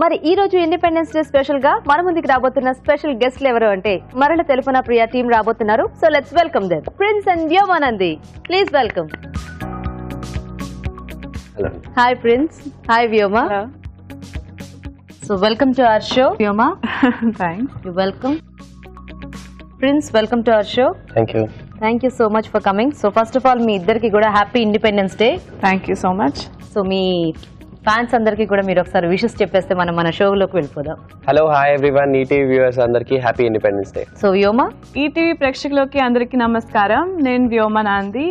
మరి ఈ రోజు ఇండిపెండెన్స్ డే స్పెషల్ గా మన ముందుకు రాబోతున్న స్పెషల్ గెస్ట్లు ఎవరు అంటే మరల తెలుపున ప్రియ టీం రాబోతున్నారు. So let's welcome them. Prince and Vyoma Nandi, please welcome. Hello. Hi Prince. Hi Vyoma. Hello. So welcome to our show. Vyoma. Thanks. You're welcome. Prince, welcome to our show. Thank you. Thank you so much for coming. So first of all, మీ ఇద్దరికి కూడా happy independence day. Thank you so much. So me fans అందరికీ కూడా మీరు ఒకసారి wishes చెప్పేస్తే మనం మన షోలోకి వెళ్ళిపోదాం. Hello, hi everyone. ETV viewers అందరికీ happy independence day. So Vyoma. ETV ప్రేక్షకులకి అందరికీ నమస్కారం. నేను Vyoma Nandi.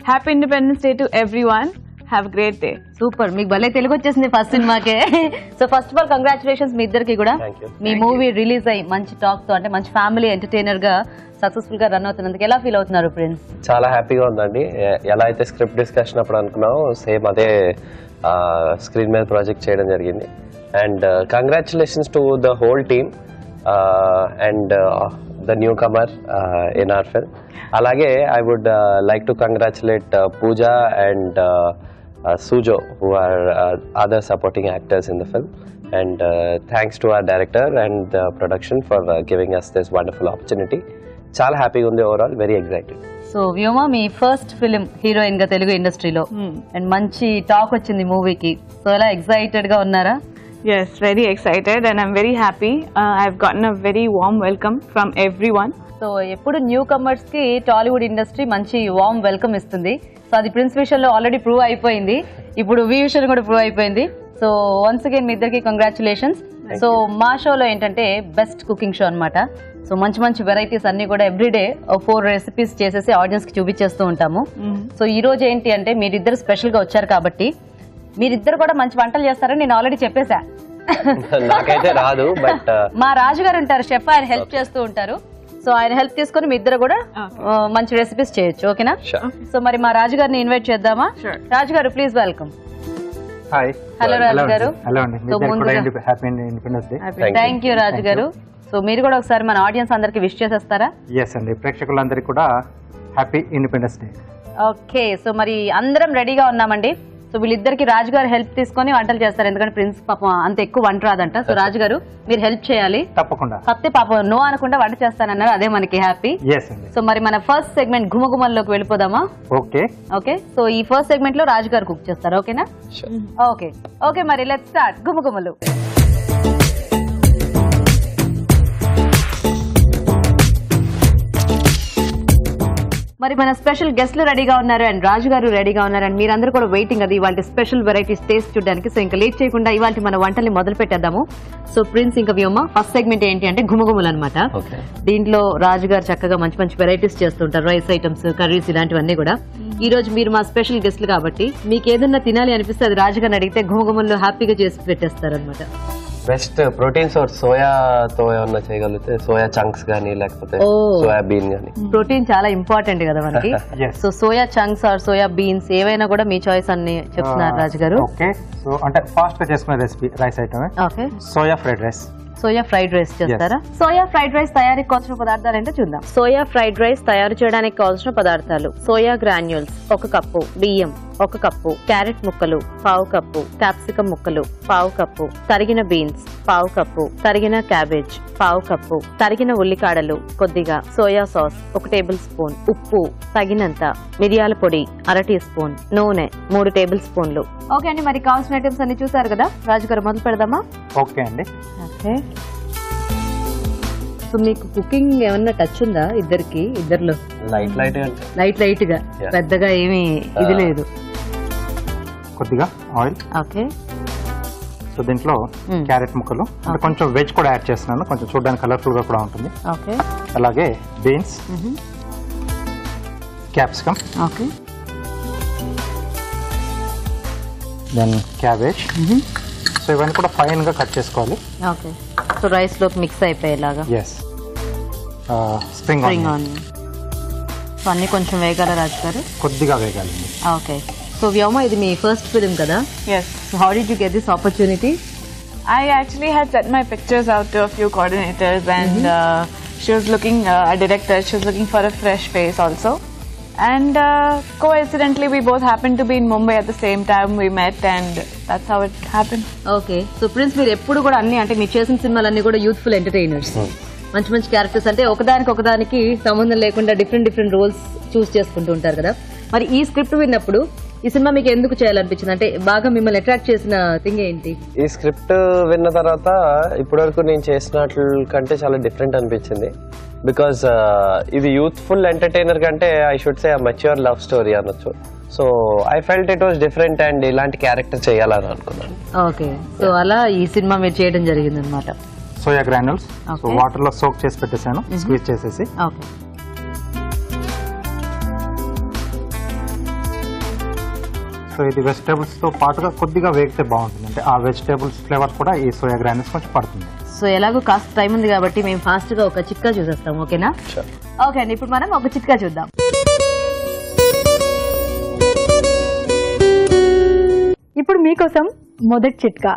Happy independence day to everyone. Have great day. Super, మీకు భలే తెలుగు వచ్చేసింది ఫస్ట్ సినిమాకే. So first of all congratulations మీ ఇద్దరికి కూడా. Thank you. మీ మూవీ రిలీజ్ అయ్యి మంచి టాక్ తో అంటే మంచి ఫ్యామిలీ ఎంటర్టైనర్ గా సక్సెస్ఫుల్ గా రన్ అవుతున్నందుకు ఎలా ఫీల్ అవుతున్నారు ప్రిన్స్? చాలా హ్యాపీగా ఉందండి. ఎలా అయితే స్క్రిప్ట్ డిస్కషన్ అప్పుడు అనుకున్నామో సేమ్ అదే స్క్రీన్ మీద ప్రాజెక్ట్ చేయడం జరిగింది. And congratulations to the whole team and the newcomer in our film. అలాగే I would like to congratulate Pooja and Sujo, who are other supporting actors in the film, and thanks to our director and the production for giving us this wonderful opportunity. Chala happy undi overall, very excited. So Vyoma, మీ first film heroine గా తెలుగు ఇండస్ట్రీలో and మంచి talk వచ్చింది మూవీకి. So ఎలా excited గా ఉన్నారా? Yes, very excited and I'm very happy. I've gotten a very warm welcome from everyone. So ఎప్పుడు న్యూ కమర్స్ కి టాలీవుడ్ ఇండస్ట్రీ మంచి వార్మ్ వెల్కమ్ ఇస్తుంది. సో అది ప్రిన్స్ విషయంలో ఆల్రెడీ ప్రూవ్ అయిపోయింది, ఇప్పుడు వి విషయంలో కూడా ప్రూవ్ అయిపోయింది. సో వన్స్ అగైన్ మీ ఇద్దరికి కంగ్రాచులేషన్స్. సో మా షోలో ఏంటంటే బెస్ట్ కుకింగ్ షో అనమాట. సో మంచి మంచి వెరైటీస్ అన్ని కూడా ఎవ్రీడే 4 రెసిపీస్ చేసేసి ఆడియన్స్ కి చూపించేస్తూ ఉంటాము. సో ఈ రోజు ఏంటి అంటే మీరిద్దరు స్పెషల్ గా వచ్చారు కాబట్టి మీరిద్దరు కూడా మంచి వంటలు చేస్తారని నేను ఆల్రెడీ చెప్పేశా. నాకైతే రాదు, బట్ మా రాజుగారు ఉంటారు షెఫ్, ఆయన హెల్ప్ చేస్తూ ఉంటారు. సో ఆయన హెల్ప్ తీసుకుని మీ ఇద్దరు కూడా మంచి రెసిపీస్ చేయొచ్చు. ఓకేనా? సో మరి మా రాజుగారిని ఇన్వైట్ చేద్దామా? రాజుగారు ప్లీజ్ వెల్కమ్. హాయ్. హలో రాజుగారు. హలో అండి. Happy independence day. Thank you రాజుగారు. సో మీరు కూడా ఒకసారి మన ఆడియన్స్ అందరికి విష్ చేసేస్తారా? ఎస్ అండి, ప్రేక్షకులందరికీ కూడా happy independence day. Okay, so మరి అందరం రెడీగా ఉన్నామండి. సో వీళ్ళిద్దరికి రాజుగారు హెల్ప్ తీసుకొని వంటలు చేస్తారు, ఎందుకంటే ప్రిన్స్ పాపం అంత ఎక్కువ వంట రాదంట. సో రాజుగారు మీరు హెల్ప్ చేయాలి తప్పకుండా. కాకపోతే పాపం నో అనకుండా వంట చేస్తానన్నారు, అదే మనకి హ్యాపీ. ఎస్ అండి. సో మరి మన ఫస్ట్ సెగ్మెంట్ గుమగుమల్లోకి వెళ్ళిపోదామా? Okay okay. సో ఈ ఫస్ట్ సెగ్మెంట్ లో రాజుగారు కుక్ చేస్తారు, ఓకేనా? ఓకే ఓకే, మరి లెట్స్ స్టార్ట్ గుమగుమలు. మరి మన స్పెషల్ గెస్ట్లు రెడీగా ఉన్నారు అండ్ రాజు గారు రెడీగా ఉన్నారు అండ్ మీరందరూ కూడా వెయిటింగ్ అది ఇవాళ స్పెషల్ వెరైటీస్ టేస్ట్ చూడడానికి. సో ఇంకా లేట్ చేయకుండా ఇవాళ మన వంటల్ని మొదలు పెట్టేద్దాము. సో ప్రిన్స్ ఇంకా వ్యోమ, ఫస్ట్ సెగ్మెంట్ ఏంటి అంటే గుమగుమలు అనమాట. దీంట్లో రాజు గారు చక్కగా మంచి మంచి వెరైటీస్ చేస్తుంటారు, రైస్ ఐటమ్స్, కర్రీస్, ఇలాంటివన్నీ కూడా. ఈ రోజు మీరు మా స్పెషల్ గెస్ట్లు కాబట్టి మీకు ఏదన్నా తినాలి అనిపిస్తే అది రాజు గారిని అడిగితే గుమగుమల్లో హ్యాపీగా చేసి పెట్టేస్తారు అనమాట. బెస్ట్ ప్రోటీన్ సోర్స్ సోయాతో ఏమన్నా చేయగలిగితే సోయా చంక్స్ గానీ లేకపోతే సోయా బీన్ గానీ. ప్రోటీన్ చాలా ఇంపార్టెంట్ కదా మనకి. So soya chunks or soya beans ఏవైనా కూడా మీ చాయిస్ అని చెప్తున్నారు రాజు గారు. ఓకే. సో అంటే ఫాస్ట్ గా చేసుకునే recipe rice item. Okay. Soya fried rice. Soya fried rice చేస్తారా? సోయా ఫ్రైడ్ రైస్ తయారీకి కావాల్సిన పదార్థాలు ఏంటో చూద్దాం. సోయా ఫ్రైడ్ రైస్ తయారు చేయడానికి కావాల్సిన పదార్థాలు: సోయా గ్రాన్యూల్స్ 1 కప్పు, బియ్యం 1 కప్పు, క్యారెట్ ముక్కలు 1/2 కప్పు, క్యాప్సికం ముక్కలు 1/2 కప్పు, తరిగిన బీన్స్ 1/2 కప్పు, తరిగిన క్యాబేజ్ 1/2 కప్పు, తరిగిన ఉల్లికాడలు కొద్దిగా, సోయా సాస్ 1 టేబుల్ స్పూన్, ఉప్పు తగినంత, మిరియాల పొడి 1/2 టీ స్పూన్, నూనె 3 టేబుల్ స్పూన్లు. ఓకే అండి, మరి కావాల్సిన ఐటమ్స్ అన్ని చూసారు కదా. రాజు గారు మొదలు పెడదామా? ఓకే అండి. ఓకే. సో మీకు కుకింగ్ ఏమన్నా టచ్ ఉందా ఇద్దరికి? ఇద్దరులో లైట్ లైట్ గా, పెద్దగా ఏమీ ఇది లేదు. కొద్దిగా ఆయిల్. ఓకే. సో దీంట్లో క్యారెట్ ముక్కలు, కొంచెం వెజ్ కూడా యాడ్ చేస్తున్నాను, కొంచెం చూడడానికి కలర్ఫుల్ గా కూడా ఉంటుంది. ఓకే. అలాగే beans, capsicum, okay, then cabbage. So ఇవన్నీ కూడా ఫైన్ గా కట్ చేసుకోవాలి. ఓకే. సో రైస్ లోకి మిక్స్ అయిపోయేలాగా. ఎస్. Spring onion. సో అన్ని కొంచెం వేగాల రాజు గారు? కొద్దిగా వేగాలి. ఓకే. సో వ్యోమ, ఇది మీ ఫస్ట్ ఫిల్మ్ కదా? Yes. So how did you get this opportunity? I actually had sent my pictures out to a few coordinators and she was looking, a director, she was looking for a fresh face also. And coincidentally, we both happened to be in Mumbai at the same time we met, and that's how it happened. Okay so prince మీరు ఎప్పుడు కూడా అన్ని అంటే మీరు చేసిన సినిమాలన్నీ కూడా youthful entertainers, మంచి మంచి క్యారెక్టర్స్, అంటే ఒకదానికి సంబంధం లేకుండా డిఫరెంట్ రోల్స్ చూస్ చేసుకుంటూ ఉంటారు కదా. మరి ఈ స్క్రిప్ట్ విన్నప్పుడు ఈ సినిమా మీకు ఎందుకు చేయాలనిపించింది, అంటే బాగా మిమ్మల్ని అట్రాక్ట్ చేసిన థింగ్ ఏంటి? ఈ స్క్రిప్ట్ విన్న తర్వాత ఇప్పటివరకు నేను చేసినట్లు కంటే చాలా డిఫరెంట్ అనిపించింది. బికాస్ ఇది యూత్ఫుల్ ఎంటర్టైనర్ కంటే I should say mature love story అనొచ్చు. So I felt it was different and ఇలాంటి క్యారెక్టర్ చేయాలని అనుకున్నాను. ఓకే సో అలా ఈ సినిమా మీరు చేయడం జరిగింది అనమాట. సోయా గ్రాన్యూల్స్ వాటర్ లో సోక్ చేసి పెట్టేసాను, స్క్వీజ్ చేసేసి. ఓకే సో ఇది వెజిటేబుల్స్ తో పాటుగా కొద్దిగా వేగితే బాగుంటుంది, అంటే ఆ వెజిటేబుల్స్ ఫ్లేవర్ కూడా ఈ సోయా గ్రాన్యూల్స్ కొంచెం పడుతుంది. సో ఎలాగో కాస్త టైం ఉంది కాబట్టి మేము ఫాస్ట్ గా ఒక చిట్కా చూసేస్తాం. ఓకేనా? ఓకే అండి, ఇప్పుడు మనం ఒక చిట్కా చూద్దాం. ఇప్పుడు మీకోసం మొదటి చిట్కా.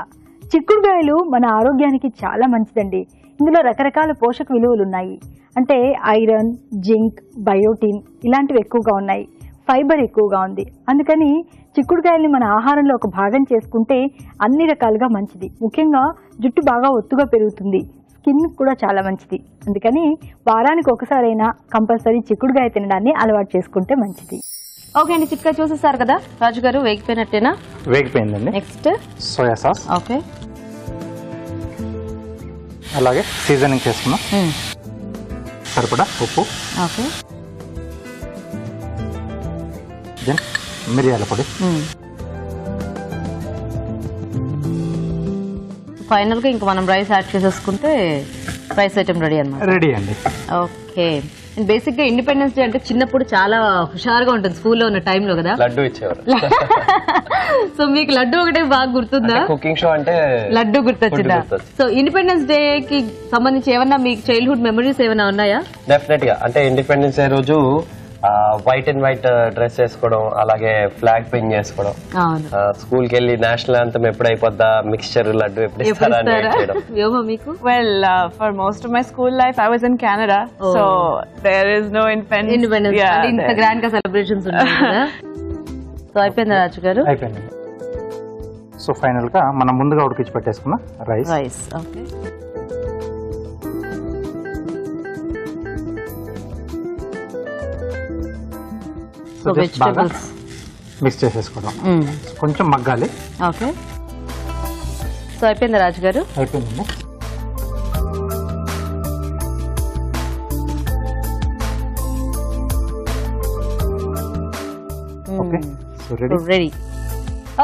చిక్కుడుకాయలు మన ఆరోగ్యానికి చాలా మంచిదండి. ఇందులో రకరకాల పోషక విలువలు ఉన్నాయి. అంటే ఐరన్, జింక్, బయోటిన్ ఇలాంటివి ఎక్కువగా ఉన్నాయి. ఫైబర్ ఎక్కువగా ఉంది. అందుకని చిక్కుడుకాయల్ని మన ఆహారంలో ఒక భాగం చేసుకుంటే అన్ని రకాలుగా మంచిది. ముఖ్యంగా జుట్టు బాగా ఒత్తుగా పెరుగుతుంది, స్కిన్ కూడా చాలా మంచిది. అందుకని వారానికి ఒకసారైనా కంపల్సరీ చిక్కుడుకాయ తినడాన్ని అలవాటు చేసుకుంటే మంచిది. ఓకే అండి, చిట్కా చూసేసారు కదా రాజు గారు, వేగిపోయినట్టేనా? వేగిపోయిందండి. నెక్స్ట్ సోయా సాస్, ఓకే, అలాగే సీజనింగ్ చేసుకున్నాం. సరిపడా ఉప్పు, ఓకే, దెన్ మిరియాల పొడి. ఫైనల్ గా ఇంకా మనం రైస్ యాడ్ చేసేసుకుంటే రైస్ ఐటమ్ రెడీ అన్నమాట. రెడీ అండి. ఓకే, బేసిక్ గా ఇండిపెండెన్స్ డే అంటే చిన్నప్పుడు చాలా హుషారుగా ఉంటుంది స్కూల్లో ఉన్న టైంలో కదా, లడ్డు ఇచ్చేవారు. సో మీకు లడ్డు ఒకటే బాగా గుర్తుందా? కుకింగ్ షో అంటే లడ్డు గుర్తొచ్చిందా? సో ఇండిపెండెన్స్ డే కి సంబంధించి ఏమన్నా మీకు చైల్డ్హుడ్ మెమరీస్ ఏమైనా ఉన్నాయా? డెఫినెట్ గా, అంటే ఇండిపెండెన్స్ డే రోజు వైట్ అండ్ వైట్ డ్రెస్ వేసుకోవడం, అలాగే ఫ్లాగ్ పిన్ చేసుకోవడం, స్కూల్ కి వెళ్ళి నేషనల్ యాంథమ్ ఎప్పుడు అయిపోద్దా, మిక్స్చర్ లడ్డు ఎప్పుడు ఇస్తారా అని వెయిట్ చేయడం. మీకు? Well, for most of my school life, I was in Canada, so there is no independence. Yeah, ఇంత గ్రాండ్ గా సెలబ్రేషన్స్ ఉంటాయి కదా. సో అయిపోయిందా రాజు గారు? అయిపోయింది. సో ఫైనల్ గా మనం ముందుగా ఉడికించి పెట్టేసుకున్న rice. Okay, so vegetables mix చేసేసుకోవడం, కొంచెం మగ్గాలి. ఓకే, సో అయిపోయిందా రాజు గారు? అయిపోయిందండి. Okay, so ready.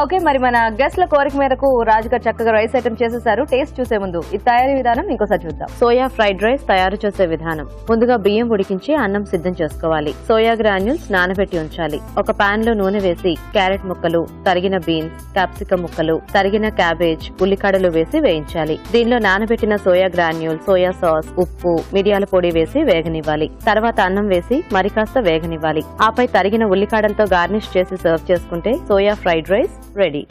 ఓకే, మరి మన గెస్ట్ల కోరిక మేరకు రాజు గారు చక్కగా రైస్ ఐటమ్ చేసేసారు. టేస్ట్ చూసే ముందు ఈ తయారీ విధానం ఇంకోసారి చూద్దాం. సోయా ఫ్రైడ్ రైస్ తయారు చేసే విధానం. ముందుగా బియ్యం ఉడికించి అన్నం సిద్ధం చేసుకోవాలి. సోయా గ్రాన్యూల్స్ నానబెట్టి ఉంచాలి. ఒక పాన్ లో నూనె వేసి క్యారెట్ ముక్కలు, తరిగిన బీన్స్, క్యాప్సికమ్ ముక్కలు, తరిగిన క్యాబేజ్, ఉల్లికాడలు వేసి వేయించాలి. దీనిలో నానబెట్టిన సోయా గ్రాన్యూల్, సోయా సాస్, ఉప్పు, మిరియాల పొడి వేసి వేగనివ్వాలి. తర్వాత అన్నం వేసి మరి కాస్త వేగనివ్వాలి. ఆపై తరిగిన ఉల్లికాడలతో గార్నిష్ చేసి సర్వ్ చేసుకుంటే సోయా ఫ్రైడ్ రైస్ రెడీ.